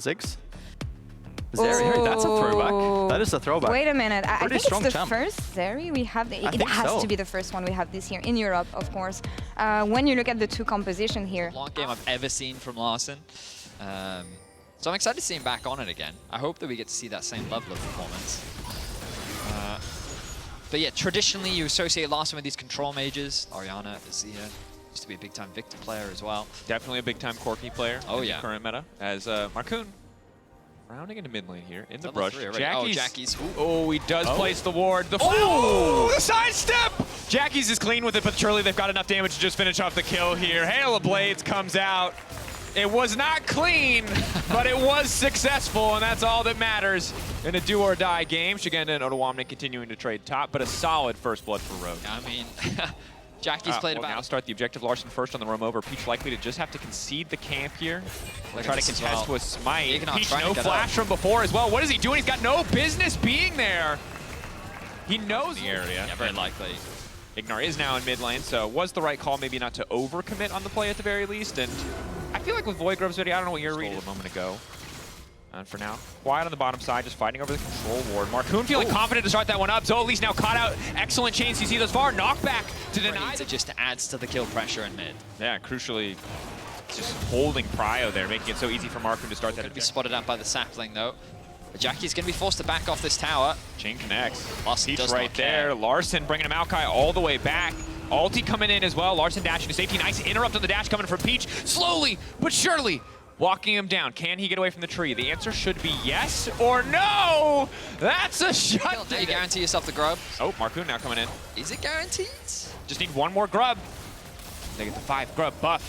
Ziggs. Zeri, that's a throwback. That is a throwback. Wait a minute, I think it's the champ. first Zeri we have. It think has so. to be the first one we have this year in Europe, of course. When you look at the two composition here. Long game I've ever seen from Larssen. So I'm excited to see him back on it again. I hope that we get to see that same level of performance. But yeah, traditionally you associate Larssen with these control mages. Orianna, Azir, used to be a big-time Victor player as well. Definitely a big-time Corky player in the current meta. As Marcoon rounding into mid lane here in the brush. Jackie's. Oh, he does place the ward. The the sidestep! Jackie's is clean with it, but surely they've got enough damage to just finish off the kill here. Hail of Blades comes out. It was not clean, but it was successful, and that's all that matters in a do-or-die game. Shigenda and Ottawamne continuing to trade top, but a solid first blood for Rogue. I mean, Jackie's played about... now start the objective. Larssen first on the roam over. Peach likely to just have to concede the camp here. Try to contest with Smite. Peach no flash from before as well. What is he doing? He's got no business being there. He knows the area. Yeah, very likely. Ignar is now in mid lane, so was the right call maybe not to overcommit on the play at the very least. And I feel like with Voidgrove's video, I don't know what you're reading a moment ago. And for now, quiet on the bottom side, just fighting over the control ward. Marcoon feeling confident to start that one up. Zoelis now caught out. Excellent chains you see thus far. Knockback to deny. It just adds to the kill pressure in mid. Yeah, crucially, just holding Prio there, making it so easy for Marcoon to start that. Going to be spotted out by the sapling though. But Jackie's going to be forced to back off this tower. Chain connects. Peach right there. Larssen bringing him Maokai all the way back. Ulti coming in as well. Larssen dashing to safety. Nice interrupt on the dash coming from Peach. Slowly but surely walking him down. Can he get away from the tree? The answer should be yes or no. That's a shot. Do you guarantee yourself the grub? Oh, Marcoon now coming in. Is it guaranteed? Just need one more grub. They get the 5 grub buff.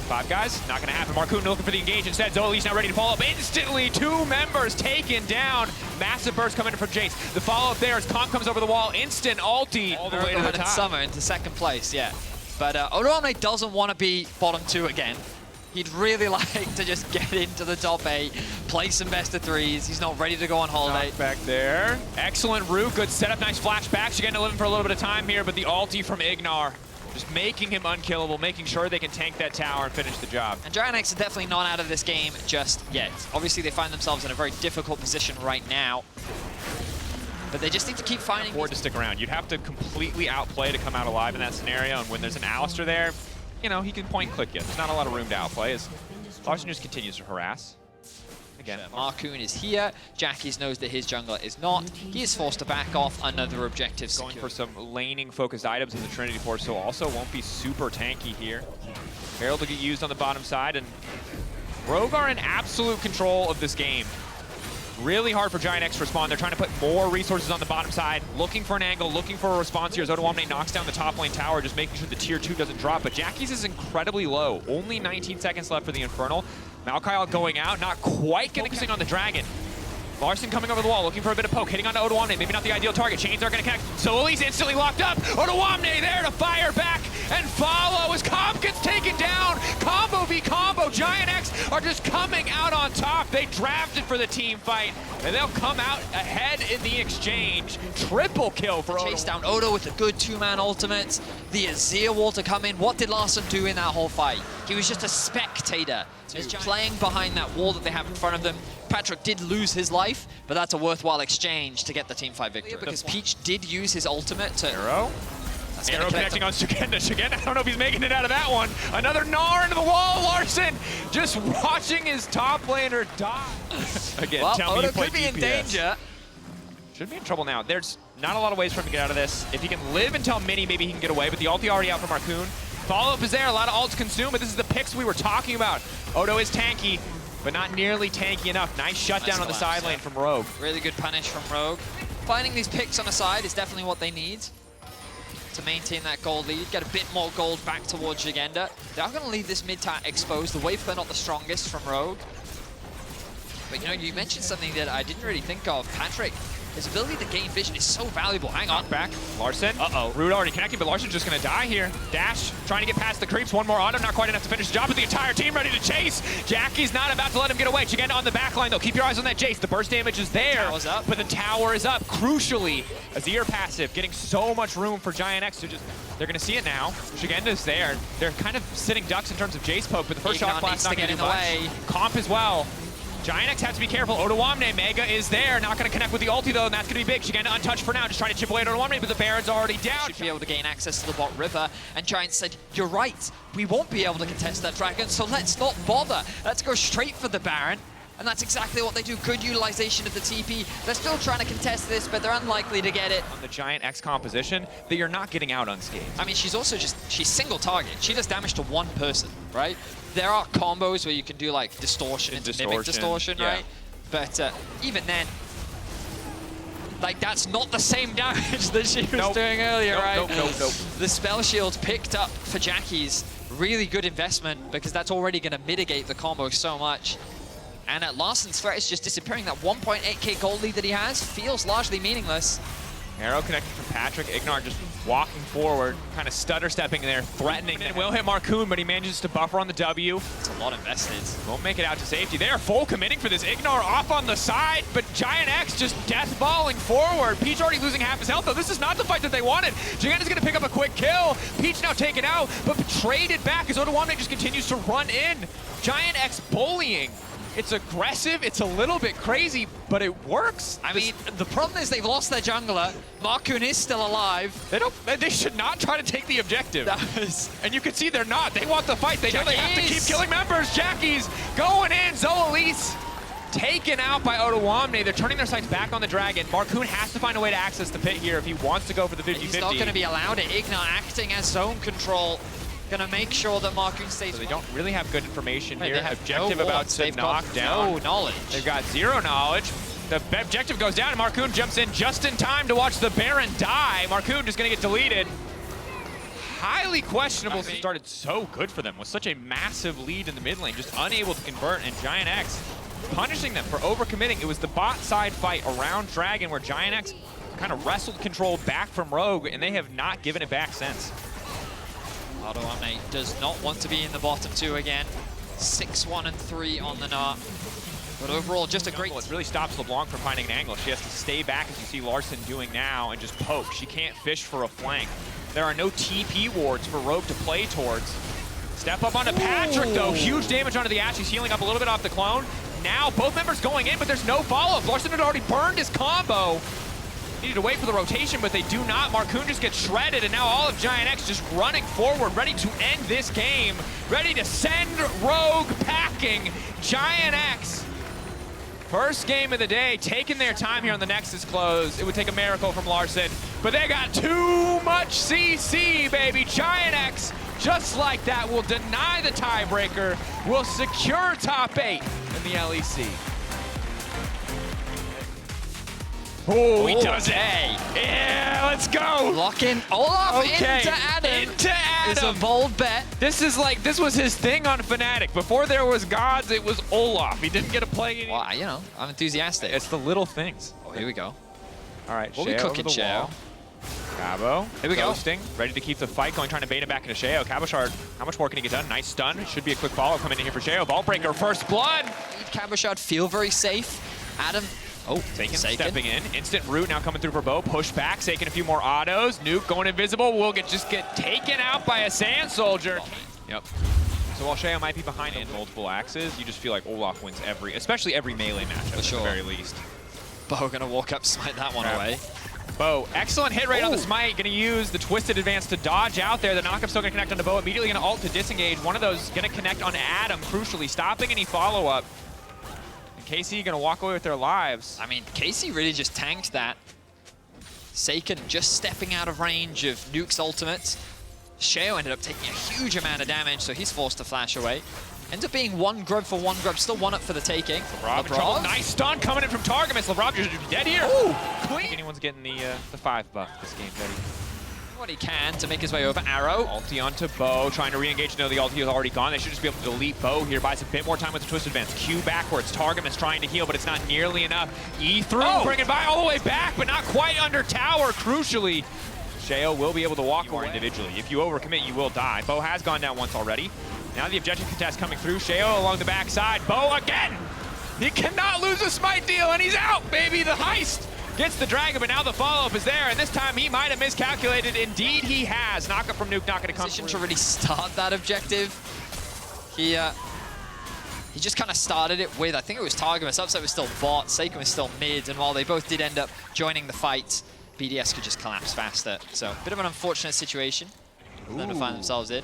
5 guys, not going to happen. Marcoon looking for the engage instead. Zoelis now ready to follow up. Instantly, 2 members taken down. Massive burst coming in from Jace. The follow-up there as Comp comes over the wall. Instant ulti all the way to the top. Summer into second place, yeah. But Ottawamne doesn't want to be bottom 2 again. He'd really like to just get into the top 8, play some best of 3s. He's not ready to go on holiday. Back there. Excellent root. Good setup. Nice flashback. She's going to live for a little bit of time here, but the ulti from Ignar. Just making him unkillable, making sure they can tank that tower and finish the job. And Giant X are definitely not out of this game just yet. Obviously, they find themselves in a very difficult position right now. But they just need to keep finding... Or to stick around. You'd have to completely outplay to come out alive in that scenario. And when there's an Alistar there, you know, he can point and click you. There's not a lot of room to outplay as Larssen just continues to harass. Again, Marcoon is here. Jackie's knows that his jungler is not. He is forced to back off. Another objective going secure. for some laning focused items in the Trinity Force, so also won't be super tanky here. Herald will get used on the bottom side, and Rogue are in absolute control of this game. Really hard for Giant X to respond. They're trying to put more resources on the bottom side, looking for an angle, looking for a response here as Ottawamne knocks down the top lane tower, just making sure the tier 2 doesn't drop. But Jackie's is incredibly low. Only 19 seconds left for the Infernal. Maokai going out, not quite focusing on the Dragon. Larssen coming over the wall, looking for a bit of poke, hitting onto Ottawamne, maybe not the ideal target. Chains are going to connect. Zoelis instantly locked up. Ottawamne there to fire back and follow as Comp gets taken down. Combo v combo. Giant X are just coming out on top. They drafted for the team fight, and they'll come out ahead in the exchange. Triple kill for Chase down Odo with a good 2-man ultimate. The Azir wall to come in. What did Larssen do in that whole fight? He was just a spectator. Just playing behind that wall that they have in front of them. Patrick did lose his life, but that's a worthwhile exchange to get the team fight victory. Because Peach did use his ultimate to... Arrow connecting on Shigenda. Shigenda, I don't know if he's making it out of that one. Another gnar into the wall. Larssen just watching his top laner die. Again, well, tell me Odo you play could be DPS. in danger. Should be in trouble now. There's not a lot of ways for him to get out of this. If he can live until mini, maybe he can get away, but the ulti already out for Marcoon. Follow-up is there, a lot of ults consumed, but this is the picks we were talking about. Odo is tanky, but not nearly tanky enough. Nice shutdown on the side lane from Rogue. Really good punish from Rogue. Finding these picks on the side is definitely what they need to maintain that gold lead, get a bit more gold back towards Shigenda. They are going to leave this mid-tat exposed. The wave clear not the strongest from Rogue. But you know, you mentioned something that I didn't really think of. Patrick, his ability to gain vision is so valuable. Hang on. Back. Larssen. Uh-oh. Root already connecting, but Larssen's just going to die here. Dash, trying to get past the creeps. One more auto, not quite enough to finish the job, but the entire team ready to chase. Jackie's not about to let him get away. Shigenda on the back line, though. Keep your eyes on that Jace. The burst damage is there, Up. but the tower is up. Crucially, Azir passive, getting so much room for Giant X to just... They're going to see it now. Shigenda's there. They're kind of sitting ducks in terms of Jace poke, but the first shot class not getting much. Comp as well. Giant X has to be careful. Odoamne, Mega is there. Not going to connect with the ulti, though, and that's going to be big. Shigenda untouched for now, just trying to chip away at Odoamne, but the Baron's already down. Should be able to gain access to the bot river, and Giant said, you're right, we won't be able to contest that dragon, so let's not bother. Let's go straight for the Baron. And that's exactly what they do. Good utilization of the TP. They're still trying to contest this, but they're unlikely to get it. On the Giant X composition, that you're not getting out unscathed. I mean, she's also she's single target. She does damage to one person, right? There are combos where you can do like distortion into mimic distortion, yeah. right? But even then, like that's not the same damage that she was doing earlier, right? Nope. The spell shield picked up for Jackie's really good investment because that's already going to mitigate the combo so much. And at Larsen's threat is just disappearing. That 1.8k gold lead that he has feels largely meaningless. Arrow connected from Patrick. Ignar just walking forward, kind of stutter-stepping there, threatening. It will hit Marcoon, but he manages to buffer on the W. It's a lot invested. Won't make it out to safety. They are full committing for this. Ignar off on the side, but Giant X just death-balling forward. Peach already losing half his health, though. This is not the fight that they wanted. Giganta's going to pick up a quick kill. Peach now taken out, but traded back as Odoamne just continues to run in. Giant X bullying. It's aggressive, it's a little bit crazy, but it works. I mean, the problem is they've lost their jungler. Marcoon is still alive. They should not try to take the objective. And you can see they're not. They want the fight. They know they have to keep killing members. Jackie's going in. ZoLLCShighlights taken out by Odoamne. They're turning their sights back on the dragon. Marcoon has to find a way to access the pit here if he wants to go for the 50-50. He's not going to be allowed it. Ignar acting as zone control. Gonna make sure that Marcoon stays. So they don't really have good information here. They have objective no about to knock down. No knowledge. They've got zero knowledge. The objective goes down, and Marcoon jumps in just in time to watch the Baron die. Marcoon just gonna get deleted. Highly questionable. Started so good for them with such a massive lead in the mid lane, just unable to convert, and Giant X punishing them for overcommitting. It was the bot side fight around Dragon where Giant X kind of wrestled control back from Rogue, and they have not given it back since. Odoamne does not want to be in the bottom two again. 6-1 and 3 on the Gnar. But overall, just a great... It really stops LeBlanc from finding an angle. She has to stay back, as you see Larsen doing now, and just poke. She can't fish for a flank. There are no TP wards for Rogue to play towards. Step up onto Patrick, though. Huge damage onto the Ashe. He's healing up a little bit off the clone. Now, both members going in, but there's no follow-up. Larsen had already burned his combo. Needed to wait for the rotation, but they do not. Marcoon just gets shredded, and now all of Giant X just running forward, ready to end this game, ready to send Rogue packing. Giant X, first game of the day, taking their time here on the Nexus close. It would take a miracle from Larsen, but they got too much CC, baby. Giant X, just like that, will deny the tiebreaker, will secure top 8 in the LEC. Oh, he does it. Yeah, let's go. Lock in Olaf into Adam. Into Adam. It's a bold bet. This was his thing on Fnatic. Before there was gods, it was Olaf. He didn't get a play. Well, you know, I'm enthusiastic. It's the little things. Oh, here we go. All right, what are we cooking, Sheo? Cabo, here we go. Ready to keep the fight going, trying to bait it back into Sheo. Cabochard, how much more can he get done? Nice stun. Should be a quick follow coming in here for Sheo. Ball breaker, first blood. Cabochard feel very safe. Adam. Oh, Seiken stepping in. Instant root now coming through for Bo. Push back, Seiken a few more autos. Nuke going invisible. Will just get taken out by a Sand Soldier. Yep. So while Sheo might be behind in multiple axes, you just feel like Olaf wins especially every melee matchup at the very least. Bo gonna walk up, smite that one away. Bo, excellent hit rate on the smite. Gonna use the twisted advance to dodge out there. The knockup's still gonna connect onto Bo. Immediately gonna ult to disengage. One of those gonna connect on Adam, crucially, stopping any follow-up. KC gonna walk away with their lives. I mean, KC really just tanked that. Seiken just stepping out of range of Nuke's ultimate. Sheo ended up taking a huge amount of damage, so he's forced to flash away. Ends up being one grub for one grub, still one up for the taking. Lebrov. Nice stun coming in from Targamas. Lebrov just dead here. Ooh, clean. Anyone's getting the 5 buff this game, Betty. What he can to make his way over. Arrow. Ulti onto Bo, trying to re-engage. No, the ulti is already gone. They should just be able to delete Bo here. Buys a bit more time with the twist advance. Q backwards. Targamas trying to heal, but it's not nearly enough. E through, bring it by all the way back, but not quite under tower, crucially. Sheo will be able to walk more individually. If you overcommit, you will die. Bo has gone down once already. Now the objective contest coming through. Sheo along the backside. Bo again! He cannot lose a smite deal, and he's out, baby! The heist gets the dragon, but now the follow-up is there, and this time he might have miscalculated. Indeed he has. Knockup from Nuke, not gonna come Position to really start that objective. He he just kind of started it with, I think it was Targamas. Upset was still bot, Seiken was still mid, and while they both did end up joining the fight, BDS could just collapse faster. So, a bit of an unfortunate situation for them to find themselves in.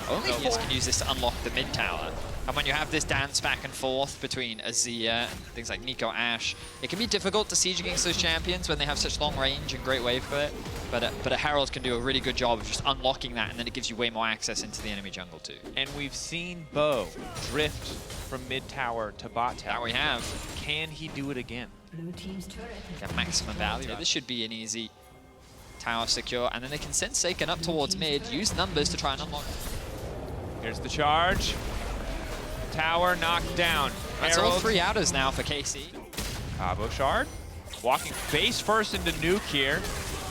Only BDS can use this to unlock the mid tower. And when you have this dance back and forth between Azir and things like Nico Ashe, it can be difficult to siege against those champions when they have such long range and great wave for it. But a Herald can do a really good job of just unlocking that, and then it gives you way more access into the enemy jungle too. And we've seen Bo drift from mid tower to bot tower. That we have. Can he do it again? Blue team's turret has Get maximum value. This should be an easy tower secure, and then they can send Seiken up towards mid, use numbers to try and unlock. Here's the charge. Tower knocked down. That's all 3 outers now for KC. Cabo Shard walking face first into nuke here.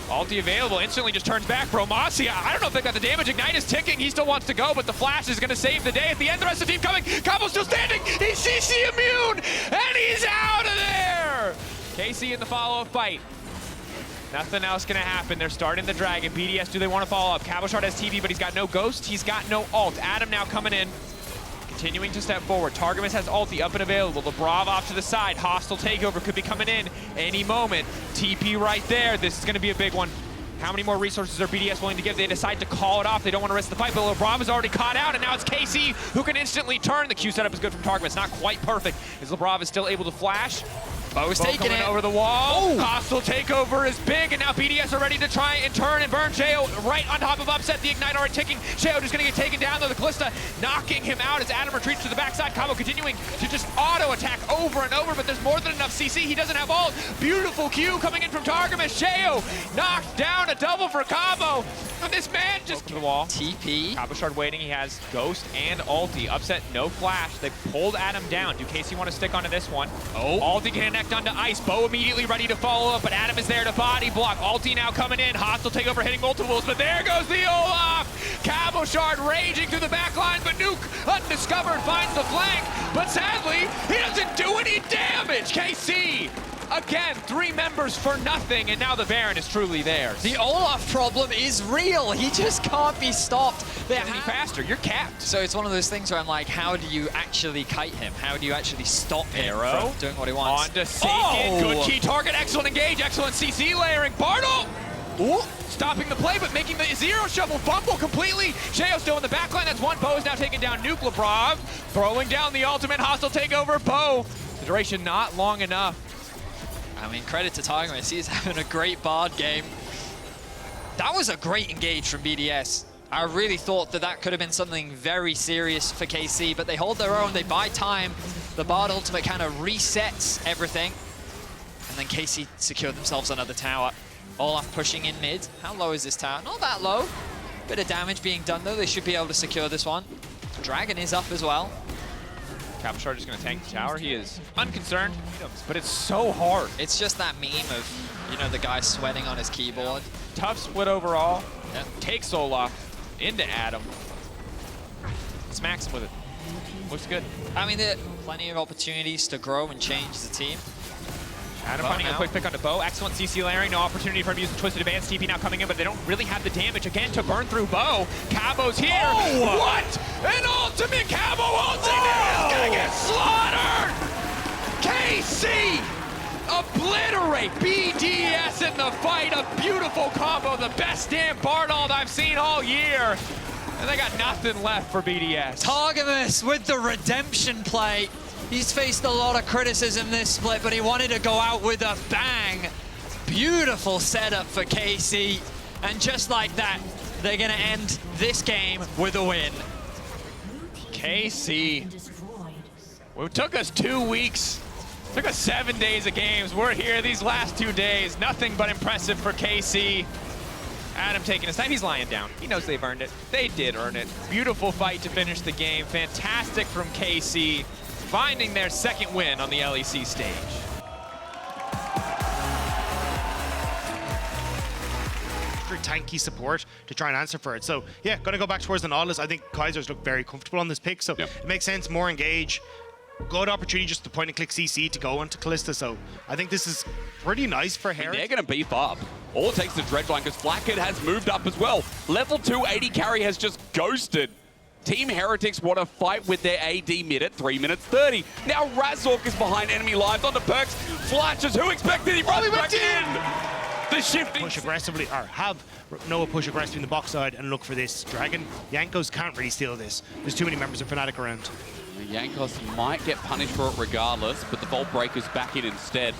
Ulti available, instantly just turns back. Bromacia, I don't know if they got the damage. Ignite is ticking, he still wants to go, but the flash is gonna save the day. At the end, the rest of the team coming. Cabo's still standing, he's CC immune, and he's out of there! KC in the follow-up fight. Nothing else gonna happen. They're starting the dragon. BDS, do they want to follow up? Cabo Shard has TV, but he's got no ghost, he's got no ult. Adam now coming in. Continuing to step forward. Targamas has ulti up and available. LeBron off to the side. Hostile takeover could be coming in any moment. TP right there. This is going to be a big one. How many more resources are BDS willing to give? They decide to call it off. They don't want to risk the fight, but LeBron is already caught out, and now it's KC who can instantly turn. The Q setup is good from Targamas. Not quite perfect, as LeBron is still able to flash. Bo's Bo taking it over the wall. Oh. Hostile takeover is big, and now BDS are ready to try and turn and burn Sheo right on top of Upset. The Ignite already ticking. Sheo just going to get taken down, though. The Callista knocking him out as Adam retreats to the backside. Cabo continuing to just auto-attack over and over, but there's more than enough CC. He doesn't have ult. Beautiful Q coming in from Targamas. Sheo knocked down, a double for Cabo. And this man just... to the wall. TP. Cabo Shard waiting. He has Ghost and ulti. Upset, no flash. They pulled Adam down. Do KC want to stick onto this one? Oh. Ulti can connect onto Ice. Bo immediately ready to follow up, but Adam is there to body block. Ulti now coming in. Hostile takeover hitting multiples, but there goes the Olaf. Cabo Shard raging through the back line, but Nuke undiscovered finds the flank, but sadly, he doesn't do any damage. KC, again, 3 members for nothing, and now the Baron is truly theirs. The Olaf problem is real. He just can't be stopped. They're any faster, you're capped. So it's one of those things where I'm like, how do you actually kite him? How do you actually stop him from doing what he wants? On to Seiken, good key target, excellent engage, excellent CC layering. Bartle! Ooh, stopping the play, but making the zero shuffle fumble completely. Sheo still in the backline, that's one. Bo is now taking down Nuke. Lebrov, throwing down the ultimate. Hostile takeover. Bo, the duration not long enough. I mean, credit to Targamas, he's having a great Bard game. That was a great engage from BDS. I really thought that that could have been something very serious for KC, but they hold their own, they buy time. The Bard ultimate kind of resets everything. And then KC secured themselves another tower. Olaf pushing in mid. How low is this tower? Not that low. Bit of damage being done though. They should be able to secure this one. Dragon is up as well. Cabo Shard is going to tank the tower. He is unconcerned, but it's so hard. It's just that meme of, you know, the guy sweating on his keyboard. Tough split overall. Yep. Takes Olaf into Adam. Smacks him with it. Looks good. I mean, there are plenty of opportunities to grow and change the team. Adam finding a quick pick onto Bo. Excellent CC layering. No opportunity for him to use the Twisted Advance. TP now coming in, but they don't really have the damage again to burn through Bo. Cabo's here. Oh! What? An ultimate Cabo ultimate is gonna get slaughtered! KC! Obliterate BDS in the fight. A beautiful combo. The best damn Bardold I've seen all year. And they got nothing left for BDS. Targamas with the redemption play. He's faced a lot of criticism this split, but he wanted to go out with a bang. Beautiful setup for KC. And just like that, they're gonna end this game with a win. KC. Well, it took us 2 weeks. It took us 7 days of games. We're here these last 2 days. Nothing but impressive for KC. Adam taking his time. He's lying down. He knows they've earned it. They did earn it. Beautiful fight to finish the game. Fantastic from KC. Finding their second win on the LEC stage. Tanky support to try and answer for it. So yeah, gonna go back towards the Nautilus. I think Kaiser's look very comfortable on this pick, so it makes sense, more engage. Good opportunity just to point and click CC to go into Callista, so I think this is pretty nice for Heretics. They're going to beef up. All it takes is Dredge line because Blackhead has moved up as well. Level 2 80 carry has just ghosted Team Heretics want to fight with their AD mid at 3 minutes 30. Now Razork is behind enemy lines onto Perks. Flashes, who expected he runs back in? The shifting. Push aggressively, or have Noah push aggressively in the box side and look for this. Dragon, Jankos can't really steal this. There's too many members of Fnatic around. Jankos might get punished for it regardless, but the Vault Breaker's back in instead.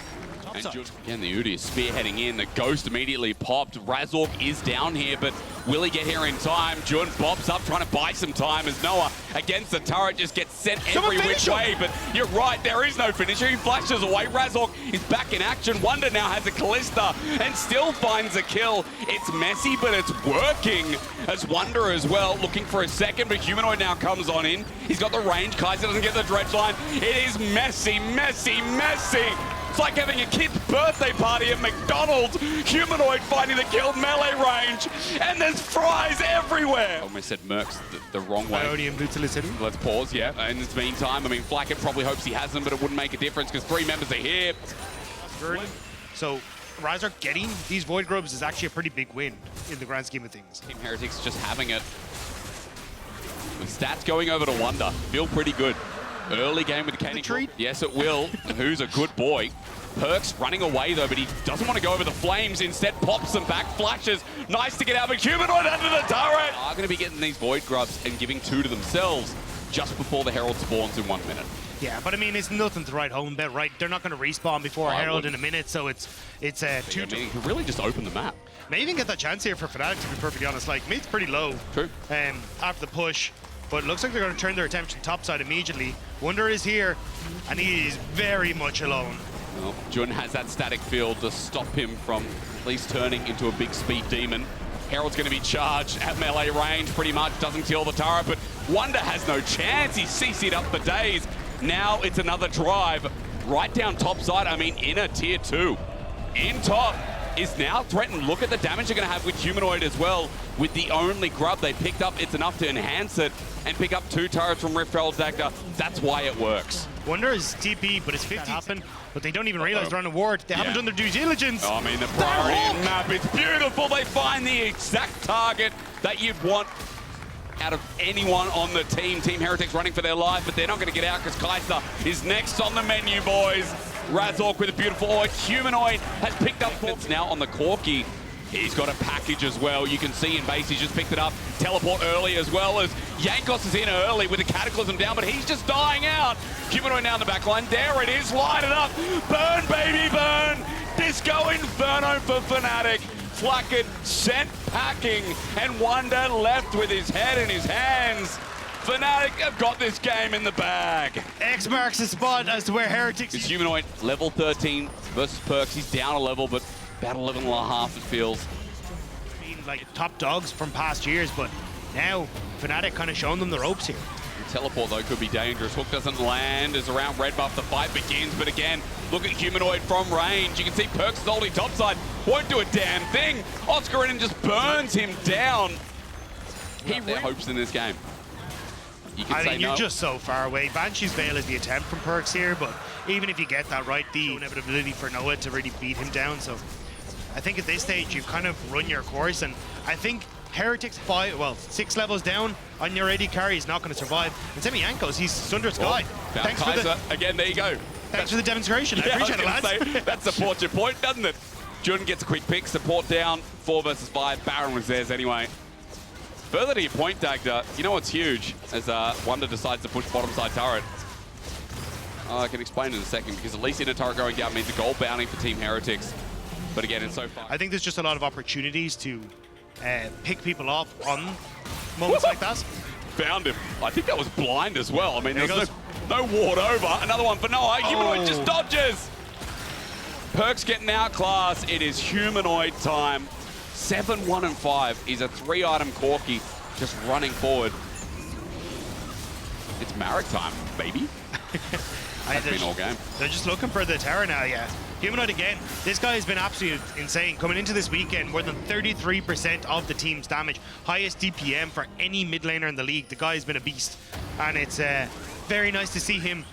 And again, the Udi is spearheading in. The Ghost immediately popped. Razork is down here, but will he get here in time? Jun bobs up, trying to buy some time as Noah against the turret just gets sent every which way. But you're right, there is no finisher. He flashes away. Razork is back in action. Wonder now has a Callista and still finds a kill. It's messy, but it's working. As Wonder as well, looking for a second, but Humanoid now comes on in. He's got the range. Kaiser doesn't get the dredge line. It is messy, messy, messy. It's like having a kid's birthday party at McDonald's. Humanoid finding the kill, melee range, and there's fries everywhere. I almost said Mercs the wrong way. Ionian Bluetooth City. Let's pause, yeah. In this meantime, I mean, Flackett probably hopes he has them, but it wouldn't make a difference because 3 members are here. So Razork getting these Void Grubs is actually a pretty big win in the grand scheme of things. Team Heretics just having it. With stats going over to Wonder. Feel pretty good. Early game with the Karmine Corp. Yes, it will. Who's a good boy. Perks running away, though, but he doesn't want to go over the flames. Instead, pops them back, flashes. Nice to get out, but Humanoid under the turret. Are going to be getting these Void Grubs and giving 2 to themselves just before the Herald spawns in 1 minute. Yeah, but I mean, it's nothing to write home about, right? They're not going to respawn before Herald in a minute, so it's 2 I mean, he could really just open the map. May even get that chance here for Fnatic, to be perfectly honest. Like, mid's pretty low. True. After the push. But it looks like they're going to turn their attention topside immediately. Wonder is here, and he is very much alone. Well, Jun has that static field to stop him from at least turning into a big speed demon. Herald's going to be charged at melee range, pretty much. Doesn't kill the turret, but Wonder has no chance. He's CC'd up for days. Now it's another drive right down topside. I mean, in a tier 2. In top is now threatened. Look at the damage they're going to have with Humanoid as well. With the only grub they picked up, it's enough to enhance it and pick up 2 turrets from Rift Herald Dagda. That's why it works. Wonder is TP, but it's 50 happen, but they don't even realize they're on a ward. They haven't done their due diligence. Oh, I mean, the priority map is beautiful. They find the exact target that you'd want out of anyone on the team. Team Heretics running for their life, but they're not going to get out because Kaiser is next on the menu, boys. Razork with a beautiful ult. Humanoid has picked up points now on the Corki. He's got a package as well. You can see in base, he's just picked it up. Teleport early as well as Jankos is in early with the Cataclysm down, but he's just dying out. Humanoid now in the back line. There it is, line it up. Burn, baby, burn. Disco Inferno for Fnatic. Flackett sent packing, and Wonder left with his head in his hands. Fnatic have got this game in the bag. X marks the spot as to where Heretics is. Humanoid, level 13 versus Perks. He's down a level, but about 11 and a half, it feels. I mean, like top dogs from past years, but now Fnatic kind of showing them the ropes here. The teleport, though, could be dangerous. Hook doesn't land as around red buff. The fight begins, but again, look at Humanoid from range. You can see Perks is holding topside. Won't do a damn thing. Oscarinin just burns him down. He really hopes in this game. You can say you're just so far away. Banshee's Veil is the attempt from Perks here, but even if you get that right, the inevitability for Noah to really beat him down. So I think at this stage, you've kind of run your course, and I think Heretics 6 levels down on your AD carry is not going to survive. And Semi Jankos, he's Sunder's guy. Thanks for the again. There you go. Thanks for the demonstration. I appreciate it, lads. That supports your point, doesn't it? Jun gets a quick pick. Support down. 4 versus 5. Baron was theirs anyway. Further to your point, Dagda, you know what's huge? As Wonder decides to push bottom side turret. I can explain in a second, because at least in a turret going down means a goal bounty for Team Heretics. But again, it's so far. I think there's just a lot of opportunities to pick people off on moments like that. Found him. I think that was blind as well. I mean, there's no ward over. Another one for Noah. Humanoid just dodges. Perks getting outclassed. It is Humanoid time. 7, 1, and 5 is a 3-item Corki just running forward. It's Marek time, baby. That's been all game. They're just looking for the tower now, yeah. Humanoid again. This guy has been absolutely insane. Coming into this weekend, more than 33% of the team's damage. Highest DPM for any mid laner in the league. The guy has been a beast. And it's very nice to see him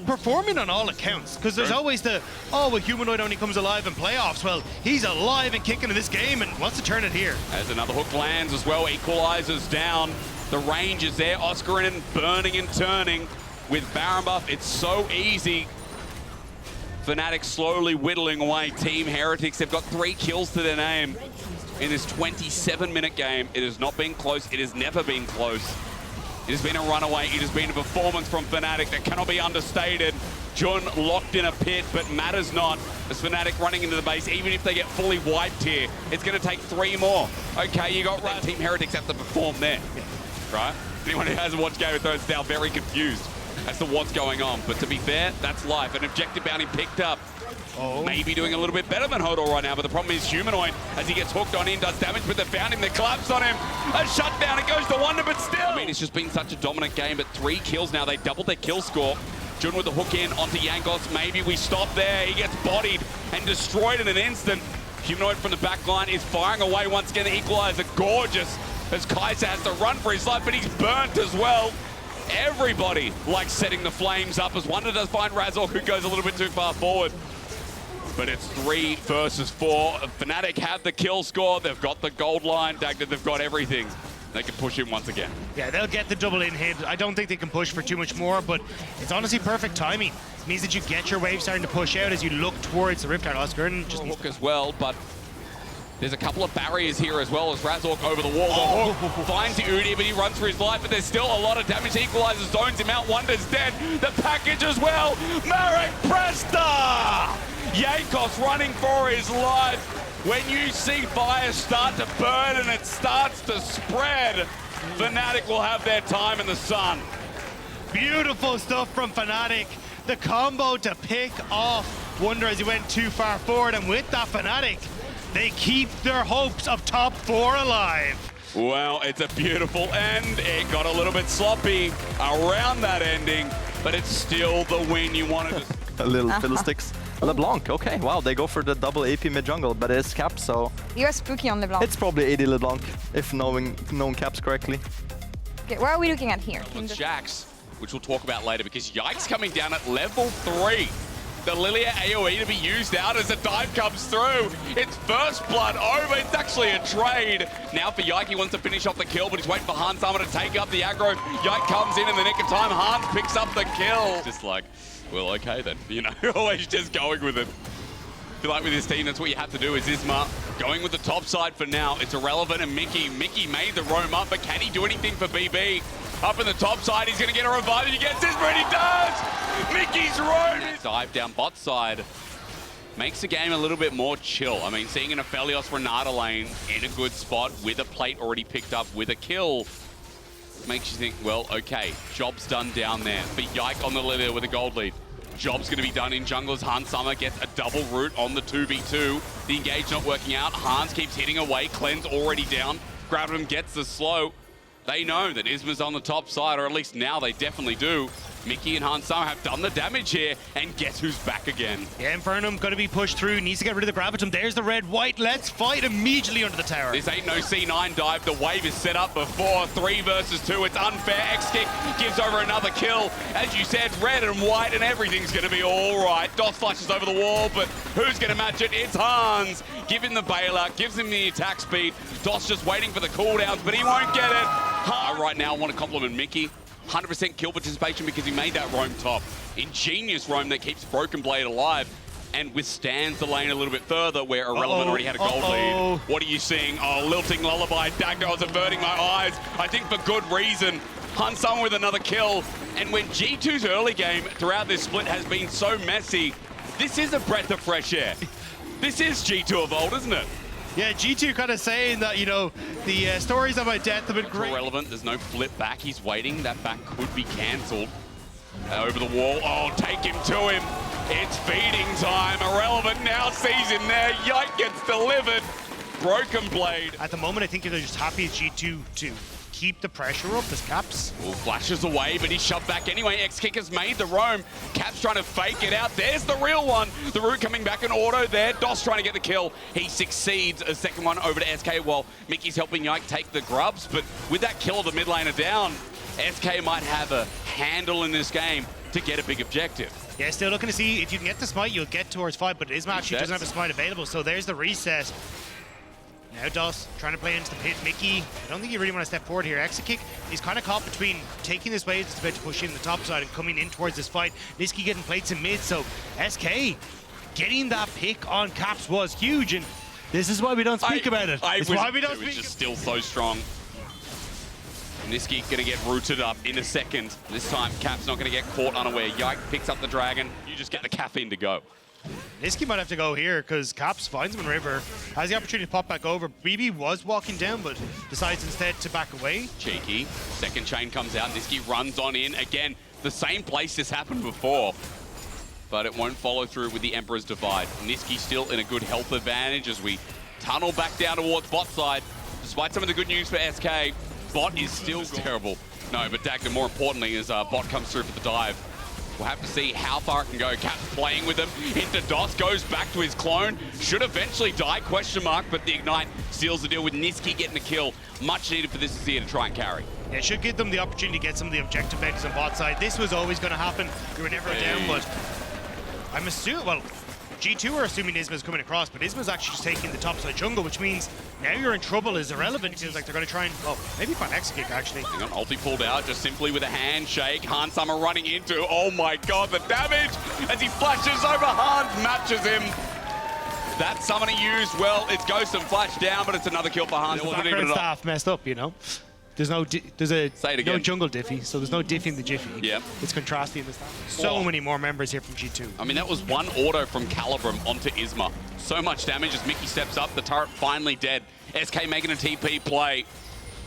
performing on all accounts, because there's always the, well, Humanoid only comes alive in playoffs. Well, he's alive and kicking in this game, and wants to turn it here. As another hook lands as well, equalizers down. The range is there. Oscarinen burning and turning with Baron buff. It's so easy. Fnatic slowly whittling away Team Heretics. They've got 3 kills to their name in this 27-minute game. It has not been close. It has never been close. It has been a runaway. It has been a performance from Fnatic that cannot be understated. Jun locked in a pit, but matters not. As Fnatic running into the base, even if they get fully wiped here, it's going to take 3 more. Okay, you got right. Team Heretics have to perform there, right? Anyone who hasn't watched Game of Thrones is now very confused as to what's going on. But to be fair, that's life. An objective bounty picked up. Maybe doing a little bit better than Hodor right now, but the problem is Humanoid, as he gets hooked on in, does damage, but they found him, they collapse on him. A shutdown, it goes to Wonder, but still. I mean, it's just been such a dominant game, but 3 kills now. They doubled their kill score. Jun with the hook in onto Jankos. Maybe we stop there. He gets bodied and destroyed in an instant. Humanoid from the back line is firing away once again. The equalizer, gorgeous, as Kaiser has to run for his life, but he's burnt as well. Everybody likes setting the flames up as Wonder does find Razork, who goes a little bit too far forward. But it's 3 versus 4. Fnatic have the kill score. They've got the gold line. Dagda, they've got everything. They can push him once again. Yeah, they'll get the double in hit. I don't think they can push for too much more, but it's honestly perfect timing. It means that you get your wave starting to push out as you look towards the Riptide. Oscar just hook as well, but there's a couple of barriers here as well as Razork over the wall. The hook finds the Udi, but he runs for his life, but there's still a lot of damage. Equalizer zones him out. Wonder's dead. The package as well. Marek Presta! Jankos running for his life. When you see fire start to burn and it starts to spread, Fnatic will have their time in the sun. Beautiful stuff from Fnatic. The combo to pick off Wonder as he went too far forward, and with that Fnatic, they keep their hopes of top 4 alive. Well, it's a beautiful end. It got a little bit sloppy around that ending, but it's still the win you wanted to. A little fiddlesticks. LeBlanc, okay, wow, they go for the double AP mid-jungle, but it's capped, so... You are spooky on LeBlanc. It's probably AD LeBlanc, if knowing caps correctly. Okay, what are we looking at here? Jax, which we'll talk about later, because Yike's coming down at level 3. The Lilia AoE to be used out as the dive comes through. It's first blood over. It's actually a trade. Now for Yike, he wants to finish off the kill, but he's waiting for Hans Summer to take up the aggro. Yike comes in the nick of time. Hans picks up the kill. Just like, well, okay then. You know, always just going with it. I feel like with this team, that's what you have to do, is Isma going with the top side for now. It's irrelevant, and Mickey made the roam up, but can he do anything for BB? Up in the top side, he's going to get a revive, and he gets Isma, and he does! Mickey's roam! Dive down bot side makes the game a little bit more chill. I mean, seeing an Aphelios Renata lane in a good spot with a plate already picked up with a kill makes you think, well, okay, job's done down there. For Yike on the Lilia with a gold lead. Job's going to be done in jungle as Hans Summer gets a double root on the 2v2. The engage not working out. Hans keeps hitting away. Cleanse already down. Gravitum gets the slow. They know that Isma's on the top side, or at least now they definitely do. Mickey and Hans Summer have done the damage here, and guess who's back again? Yeah, Infernum going to be pushed through, needs to get rid of the Gravitum. There's the red-white, let's fight immediately under the tower. This ain't no C9 dive, the wave is set up before, 3 versus 2, it's unfair. X-Kick gives over another kill. As you said, red and white, and everything's going to be all right. Dos flashes over the wall, but who's going to match it? It's Hans. Give him the bailout, gives him the attack speed. Dos just waiting for the cooldowns, but he won't get it. Right now, I want to compliment Mickey. 100% kill participation because he made that roam top. Ingenious roam that keeps Broken Blade alive and withstands the lane a little bit further where Irrelevant already had a gold lead. What are you seeing? Oh, Lilting Lullaby. Dagda was averting my eyes. I think for good reason. Hans Summer with another kill. And when G2's early game throughout this split has been so messy, this is a breath of fresh air. This is G2 of old, isn't it? Yeah, G2 kind of saying that, you know, the stories of my death have been great. Irrelevant, there's no flip back. He's waiting. That back could be cancelled. Over the wall. Oh, take him to him. It's feeding time. Irrelevant now sees him there. Yike gets delivered. Broken Blade. At the moment, I think they're just happy as G2 to keep the pressure up as Caps. Well, flashes away, but he's shoved back anyway. X-Kick has made the roam. Caps trying to fake it out. There's the real one. The root coming back in auto there. Dos trying to get the kill. He succeeds. A second one over to SK while Mickey's helping Yike take the grubs. But with that kill of the mid laner down, SK might have a handle in this game to get a big objective. Yeah, still looking to see if you can get the smite, you'll get towards 5, but Isma actually doesn't have a smite available, so there's the reset. Now Doss trying to play into the pit. Mickey, I don't think you really want to step forward here. Exekick, he's kind of caught between taking this wave that's about to push in the top side and coming in towards this fight. Nisqy getting plates in mid, so SK getting that pick on Caps was huge, and this is why we don't speak about it. It's why we don't speak. It was just still so strong. Nisqy gonna get rooted up in a second. This time, Cap's not gonna get caught unaware. Yike picks up the dragon. You just get the caffeine to go. Nisqy might have to go here because Caps finds him in River, has the opportunity to pop back over. BB was walking down, but decides instead to back away. Cheeky. Second chain comes out. Nisqy runs on in. Again, the same place this happened before, but it won't follow through with the Emperor's Divide. Nisqy still in a good health advantage as we tunnel back down towards bot side. Despite some of the good news for SK, bot is still terrible. No, but Dagda, more importantly, as bot comes through for the dive. We'll have to see how far it can go. Cap's playing with him. Into Doss, goes back to his clone. Should eventually die, question mark, but the Ignite seals the deal with Nisqy getting a kill. Much needed for this to see it to try and carry. Yeah, it should give them the opportunity to get some of the objective edges on bot side. This was always going to happen. You were never down, but I'm assuming, well, G2 are assuming Isma's coming across, but Isma's actually just taking the top side jungle, which means now you're in trouble is irrelevant. It seems like they're going to try and, well, maybe find Exekick actually. Hang on, ulti pulled out just simply with a handshake. Hansama running into, oh my god, the damage as he flashes over Hans, matches him. That summon he used, well, it's Ghost and Flash down, but it's another kill for Hans. The background staff messed up, you know. There's no no jungle diffy, so there's no diffy in the jiffy. Yeah. It's contrasty in the staff. So many more members here from G2. I mean, that was one auto from Calibrum onto Isma. So much damage as Mickey steps up, the turret finally dead. SK making a TP play.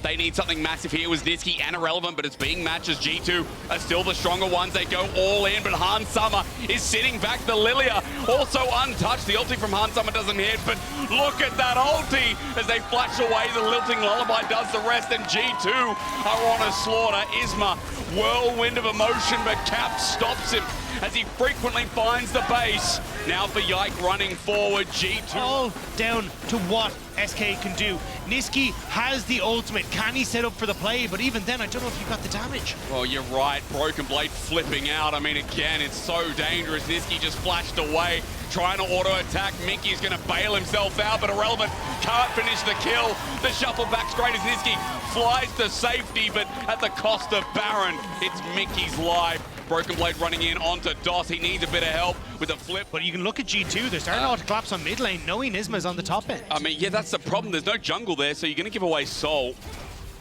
They need something massive here. It was Nisqy and Irrelevant, but it's being matched as G2 are still the stronger ones. They go all in, but Hansama is sitting back. The Lilia also untouched. The ulti from Hansama doesn't hit, but look at that ulti as they flash away. The Lilting Lullaby does the rest, and G2 are on a slaughter. Isma, whirlwind of emotion, but Cap stops him as he frequently finds the base. Now for Yike running forward, G2. All down to what SK can do. Nisqy has the ultimate. Can he set up for the play? But even then, I don't know if you got the damage. Well, you're right. Broken Blade flipping out. I mean, again, it's so dangerous. Nisqy just flashed away, trying to auto-attack. Mickey's going to bail himself out, but Irrelevant can't finish the kill. The shuffle back's great as Nisqy flies to safety, but at the cost of Baron, it's Mickey's life. Broken Blade running in onto Doss. He needs a bit of help with a flip. But you can look at G2. They're starting to collapse on mid lane, knowing Isma's on the top end. I mean, yeah, that's the problem. There's no jungle there, so you're going to give away Soul.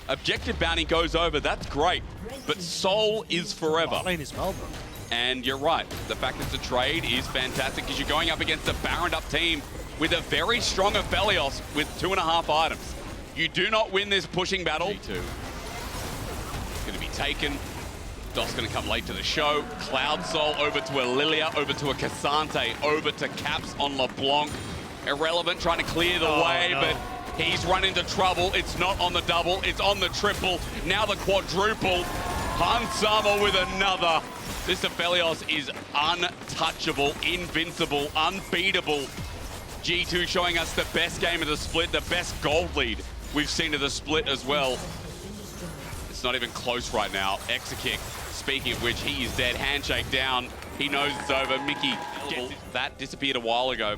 Objective bounty goes over. That's great. But Soul is forever. Bot lane as well, bro. And you're right. The fact that it's a trade is fantastic because you're going up against a Baroned up team with a very strong Aphelios with 2.5 items. You do not win this pushing battle. G2. It's going to be taken. Doss going to come late to the show. Cloud Soul over to a Lilia, over to a Cassante, over to Caps on LeBlanc. Irrelevant trying to clear the way, but he's run into trouble. It's not on the double, it's on the triple. Now the quadruple. Hansama with another. This Aphelios is untouchable, invincible, unbeatable. G2 showing us the best game of the split, the best gold lead we've seen of the split as well. It's not even close right now. Exekick, speaking of which, he is dead. Handshake down. He knows it's over. Mickey gets that disappeared a while ago.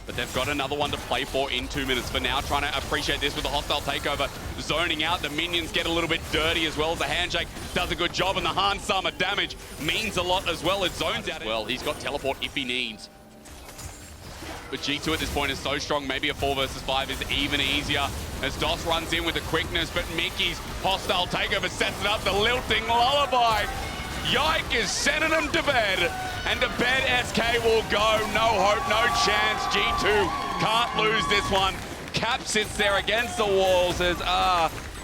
But they've got another one to play for in 2 minutes. For now, trying to appreciate this with the hostile takeover. Zoning out, the minions get a little bit dirty as well as the handshake does a good job. And the Hansama damage means a lot as well. It zones out. Well, he's got teleport if he needs. But G2 at this point is so strong, maybe a 4 versus 5 is even easier as Doss runs in with the quickness, but Mickey's hostile takeover sets it up, the Lilting Lullaby. Yike is sending him to bed, and to bed SK will go. No hope, no chance. G2 can't lose this one. Cap sits there against the wall, says,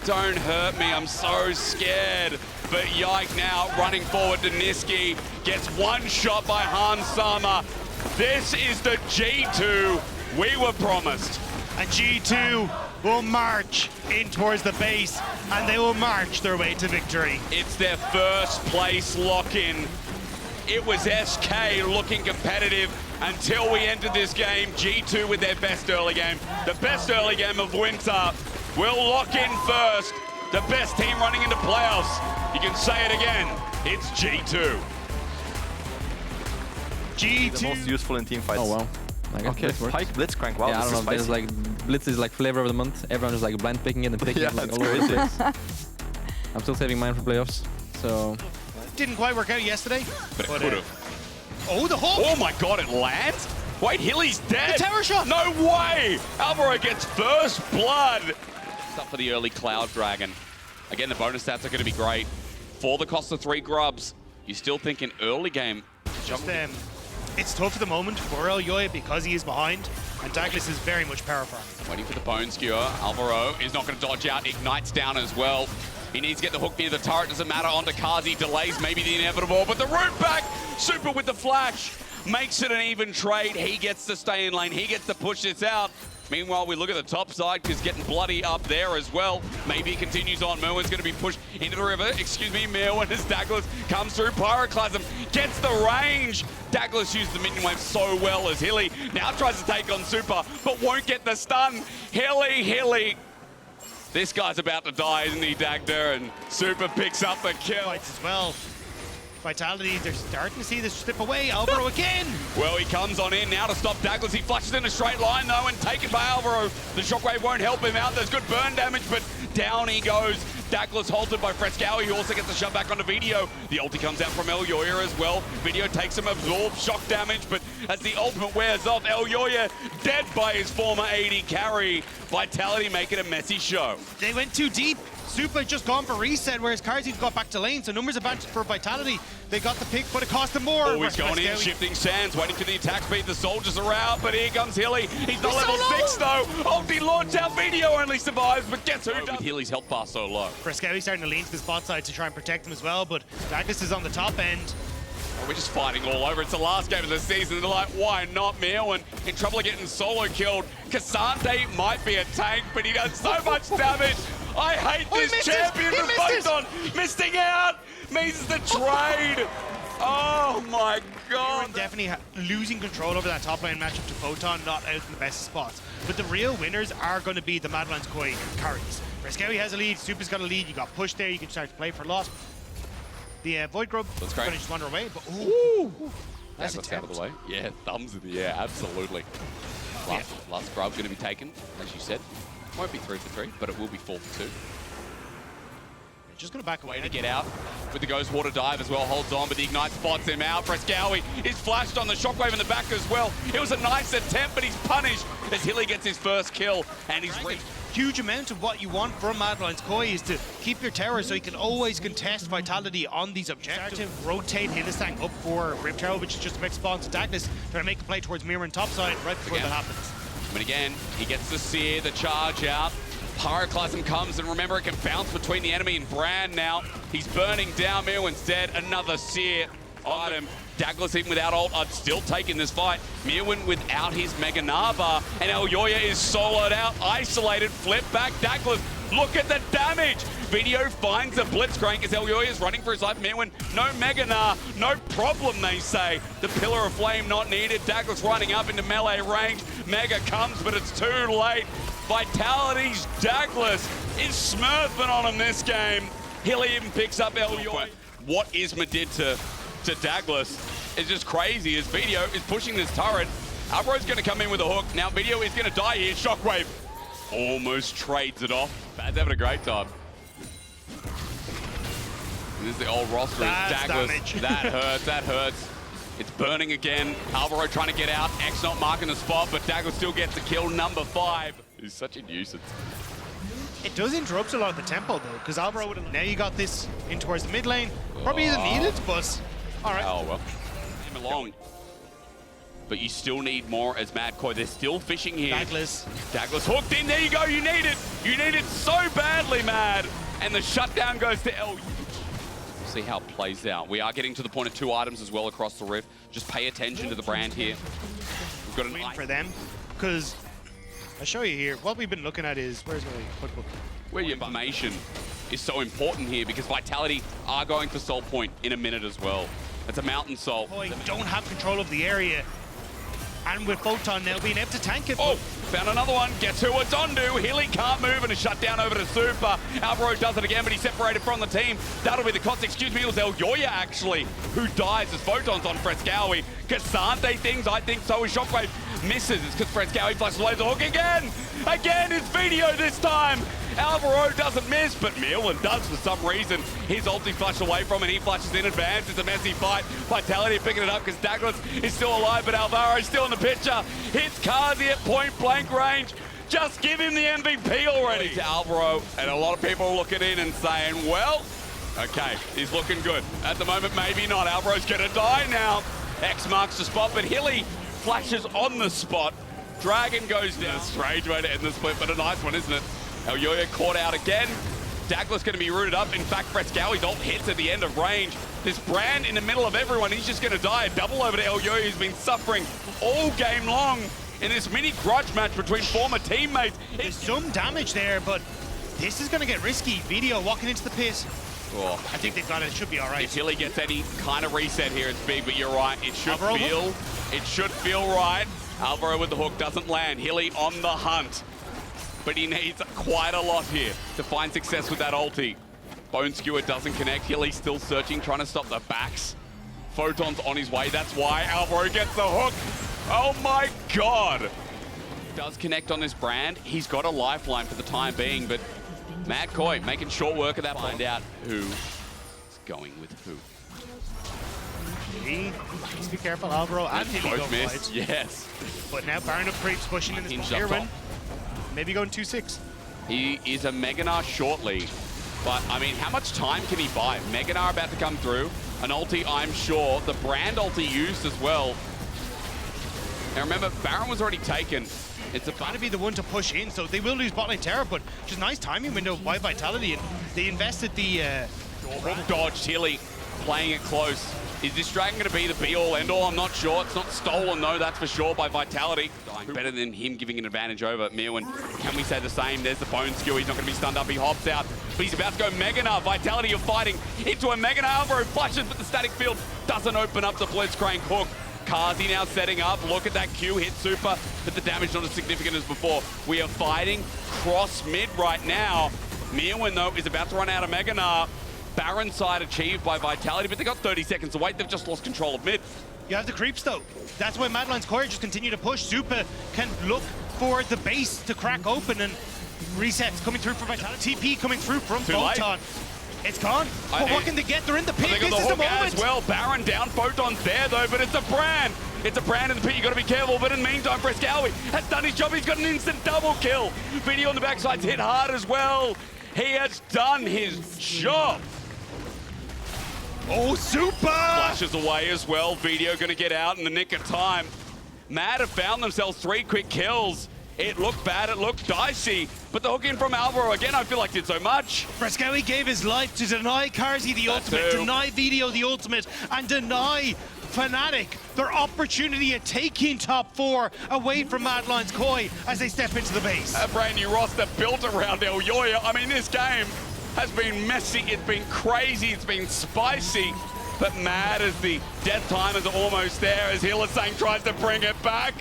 don't hurt me, I'm so scared. But Yike now running forward to Nisqy, gets one shot by Hansama. This is the G2 we were promised. And G2 will march in towards the base, and they will march their way to victory. It's their first place lock-in. It was SK looking competitive until we entered this game. G2 with their best early game. The best early game of winter. We'll lock in first. The best team running into playoffs. You can say it again. It's G2. The most useful in team fights. Oh, wow. I guess Okay, Blitz works. Pike Blitzcrank. Wow, Yeah, I this don't is know. There's spicy. like Blitz is like flavor of the month. Everyone is like blind picking it and picking Yeah, it like, it's all over the crazy. place. I'm still saving mine for playoffs. So Didn't quite work out yesterday. But it could have. Oh, the hook! Oh my god, it lands? Wait, Hilly's dead! The tower shot! No way! Alvaro gets first blood! Up for the early Cloud Dragon. Again, the bonus stats are going to be great. For the cost of 3 grubs, you still think an early game. Just, it's tough at the moment for Elyoya because he is behind, and Douglas is very much power farming. Waiting for the Bone Skewer. Alvaro is not going to dodge out. Ignite's down as well. He needs to get the hook near the turret. Doesn't matter. Onto Kazi. Delays maybe the inevitable, but the root back. Super with the flash. Makes it an even trade. He gets to stay in lane. He gets to push this out. Meanwhile, we look at the top side, because getting bloody up there as well. Maybe he continues on. Merwin's going to be pushed into the river. Excuse me, Merwin as Douglas comes through. Pyroclasm gets the range. Douglas used the minion wave so well as Hilly now tries to take on Super, but won't get the stun. Hilly. This guy's about to die, isn't he, Dagda? And Super picks up the kill. Fights as well. Vitality, they're starting to see this slip away. Alvaro again! Well, he comes on in now to stop Douglas. He flushes in a straight line, though, and taken by Alvaro. The shockwave won't help him out. There's good burn damage, but down he goes. Douglas halted by Frescow. He also gets the shove back onto Video. The ulti comes out from Elyoya as well. Video takes him, absorbs shock damage, but as the ultimate wears off, Elyoya dead by his former AD carry. Vitality make it a messy show. They went too deep. Super just gone for reset, whereas Karzi got back to lane, so numbers advantage for Vitality. They got the pick, but it cost them more. Oh, he's going in, shifting sands, waiting for the attack speed. The soldiers are out, but here comes Hilly. He's not level 6, though. Ulti launch out. Video only survives, but guess who does? Hilly's health bar so low. Frescow starting to lean to the spot side to try and protect him as well, but Douglas is on the top end. Oh, we're just fighting all over. It's the last game of the season. They're like, why not Merwin? In trouble of getting solo killed. Cassante might be a tank, but he does so much damage. I hate this champion from Photon. Missing out means the trade. Oh my god. Definitely losing control over that top lane matchup to Photon, not out in the best spots. But the real winners are going to be the Madlands Koi carries. Frescow has a lead, Super's got a lead, you got pushed there, you can start to play for a lot. The Void Grub is going to just wander away, but ooh. That's a out of the way. Yeah, thumbs in the air, absolutely. Last grub going to be taken, as you said. Won't be 3 for 3, but it will be 4 for 2. Just going to back away. To get out with the Ghost Water Dive as well, holds on, but the Ignite spots him out. Frescow is flashed on the Shockwave in the back as well. It was a nice attempt, but he's punished as Hilly gets his first kill, and he's reached. Huge amount of what you want from Madlands Koi is to keep your tower so you can always contest Vitality on these objectives. Start to rotate Hillistang up for Rip Tower, which is just a big spawn to Douglas, trying to make a play towards Mirren topside right before that happens. But again, he gets the Seer, the charge out. Pyroclasm comes, and remember, it can bounce between the enemy and Brand now. He's burning down. Mirwin's dead. Another Seer item. Douglas, even without ult, I'd still taken this fight. Mirwin without his Mega Nava, and Elyoya is soloed out, isolated, flip back. Douglas, look at the damage. Video finds a Blitzcrank as Elyoya is running for his life. Mirwin, no Mega Na, no problem, they say. The Pillar of Flame not needed. Douglas running up into melee range. Mega comes, but it's too late. Vitality's Douglas is smurfing on him this game. Hilly even picks up Elyoya. What Isma did to Douglas is just crazy as Video is pushing this turret. Alvaro's going to come in with a hook. Now Video is going to die here. Shockwave almost trades it off. Bad's having a great time. This is the old roster. Douglas. That hurts. It's burning again. Alvaro trying to get out. X not marking the spot, but Douglas still gets the kill. Number 5. He's such a nuisance. It does interrupt a lot of the tempo though, because Alvaro would have. Now you got this in towards the mid lane. Probably isn't needed, but all right. Oh well. Him along. But you still need more as Mad Koi. They're still fishing here. Douglas hooked in. There you go. You need it. You need it so badly, Mad. And the shutdown goes to L. See how it plays out. We are getting to the point of 2 items as well across the rift. Just pay attention to the Brand here. We've got an win for them, because I'll show you here. What we've been looking at is where's my cookbook? Where your information is so important here, because Vitality are going for Soul Point in a minute as well. It's a Mountain Soul. Boy, don't have control of the area. And with Photon now being able to tank it. Oh, Found another one. Guess who it's on to? Hilly can't move and is shut down over to Super. Alvaro does it again, but he's separated from the team. That'll be the cost. Excuse me, it was Elyoya actually who dies as Photon's on Frescowi. Casante things, I think so is Shockwave. Misses. It's because Frescowi flashes away the hook again. Again, it's video this time. Alvaro doesn't miss, but Mirwin does for some reason. His ulti flashed away from it. He flashes in advance. It's a messy fight. Vitality picking it up because Douglas is still alive, but Alvaro's still in the picture. Hits Kazi at point blank range. Just give him the MVP already to Alvaro. And a lot of people are looking in and saying, well, okay, he's looking good. At the moment, maybe not. Alvaro's gonna die now. X marks the spot, but Hilly flashes on the spot. Dragon goes down. A strange way to end the split, but a nice one, isn't it? Elyoya caught out again. Douglas going to be rooted up. In fact, Frescowi's ult hits at the end of range. This Brand in the middle of everyone, he's just going to die. A double over to Elyoya, who's been suffering all game long in this mini grudge match between former teammates. There's some damage there, but this is going to get risky. Video walking into the pit. Oh. I think they've got it. It should be all right. If Hilly gets any kind of reset here, it's big, but you're right. It should feel right. Alvaro with the hook doesn't land. Hilly on the hunt. But he needs quite a lot here to find success with that ulti. Bone Skewer doesn't connect. Hilly's still searching, trying to stop the backs. Photon's on his way. That's why Alvaro gets the hook. Oh my God. Does connect on this Brand. He's got a lifeline for the time being, but Mad Koi making short work of that. Find out who is going with who. Please be careful, Alvaro and Hilly Both go missed, wide. yes. But now Baron of Creeps pushing in this Hinged here up win. top. Maybe going 2-6. He is a Meganar shortly. But, I mean, how much time can he buy? Meganar about to come through. An ulti, I'm sure. The Brand ulti used as well. And remember, Baron was already taken. It's Got to be the one to push in, so they will lose bot lane Terror, but just nice timing window by Vitality, and they invested the... hook dodged Hilly, playing it close. Is this Dragon going to be the be-all, end-all? I'm not sure. It's not stolen, though, that's for sure, by Vitality. Better than him giving an advantage over Mirwin. Can we say the same? There's the Bone Skew. He's not going to be stunned up. He hops out, but he's about to go Meganar. Vitality are fighting into a Meganar. Alvaro flashes, but the static field doesn't open up the Blitzcrank hook. Kazi now setting up. Look at that Q hit Super, but the damage not as significant as before. We are fighting cross mid right now. Mirwin, though, is about to run out of Meganar. Baron side achieved by Vitality, but they got 30 seconds to wait. They've just lost control of mid. You have the creeps, though. That's why Madeline's Core just continue to push. Super can look for the base to crack open, and resets coming through for Vitality. TP coming through from Photon. It's gone. But what can they get? They're in the pit. They got This the is the hook moment. as well. Baron down. Photon's there, though, but it's a Brand. It's a Brand in the pit. You got to be careful. But in the meantime, Frescowi has done his job. He's got an instant double kill. Video on the backside's hit hard as well. He has done his job. Oh, Super! Flashes away as well. Video going to get out in the nick of time. Mad have found themselves 3 quick kills. It looked bad, it looked dicey, but the hook in from Alvaro again, I feel like did so much. Frescowi gave his life to deny Karzi the ultimate, deny Video the ultimate, and deny Fnatic their opportunity at taking top 4 away from Madeline's Koi as they step into the base. A brand new roster built around Elyoya. I mean, this game has been messy, it's been crazy, it's been spicy, but Mad as the death time is almost there as Hillisang tries to bring it back.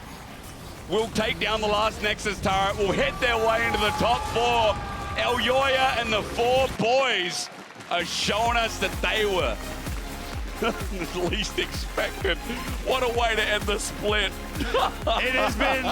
Will take down the last Nexus turret, will hit their way into the top 4. Elyoya and the 4 boys are showing us that they were the least expected. What a way to end the split. It has been